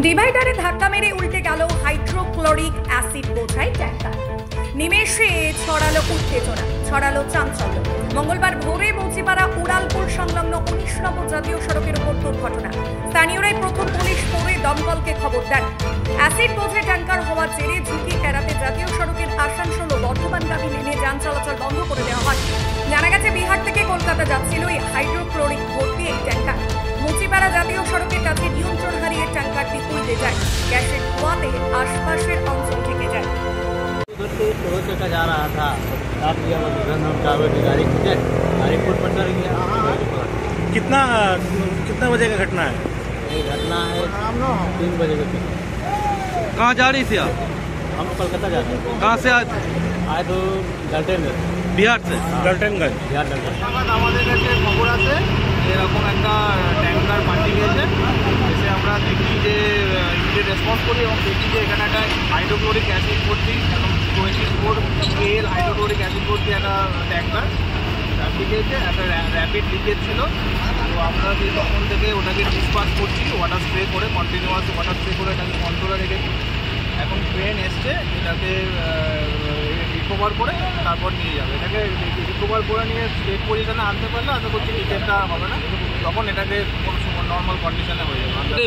ডিভাইডারে ধাক্কা মেরে উল্টে গেল হাইড্রোক্লোরিক অ্যাসিড বোঝাই ট্যাঙ্কার। নিমেষে ছড়ালো উত্তেজনা, ছড়ালো চাঞ্চল্য। মঙ্গলবার ভোরে মুচিপাড়া উড়ালপুর সংলগ্ন 19 নম্বর জাতীয় সড়কের উপর দুর্ঘটনা। স্থানীয়রাই প্রথম পুলিশ পৌঁছে দমকলকে খবর দেন। অ্যাসিড বোঝাই ট্যাঙ্কার হওয়ার জেরে ঝুঁকি এড়াতে জাতীয় সড়কের আসানসোল ও বর্ধমানগামী লেনে যান চলাচল বন্ধ করে দেওয়া হয়। জানা গেছে, বিহার থেকে কলকাতা যাচ্ছিল এই হাইড্রোক্লোরিক ভর্তি এই ট্যাঙ্কার। মুচিপাড়া জাতীয় সড়কের কাছে নিয়ন্ত্রণ হারিয়ে ট্যাঙ্কারটি উল্টে যায়। গ্যাসের ধোঁয়াতে আশপাশের অঞ্চল থেকে যায়। का जा रहा था, आप ये गाड़ी पुल पर चढ़ गया। कितना बजे का घटना है? ये घटना है 3 बजे के। कहाँ जा रही थी आप? हम कोलकाता जाते हैं। कहाँ से आए तो गलटेनगंज, बिहार से? गलटेनगंज। बिहार गलटेन। আমাদের কাছে খবর আছে এরকম একটা ট্যাঙ্কার মাটি গেছে। এসে আমরা দেখি যে ইমিডিয়েট রেসপন্স করি এবং দেখি যে এখানে একটা হাইড্রোক্লোরিক অ্যাসিড ভর্তি, এখন 24 AL হাইড্রোক্লোরিক অ্যাসিড ভর্তি একটা ট্যাঙ্কার লিকেছে, একটা র্যাপিড লিকেজ ছিল। তো আমরা তখন থেকে ওটাকে ডিসপাস করছি, ওয়াটার স্প্রে করে, কন্টিনিউয়াস ওয়াটার স্প্রে করে এটাকে কন্ট্রোলে রেখেছি। এখন ট্রেন এসছে, এটাকে রিকভার করে তারপর নিয়ে যাবে। এটাকে রিকভার করে নিয়ে সেফ পজিশনে আনতে পারলে আশা করছি লিকেজটা হবে না, তখন এটাকে কোনো নর্মাল কন্ডিশনে হয়ে যাবে।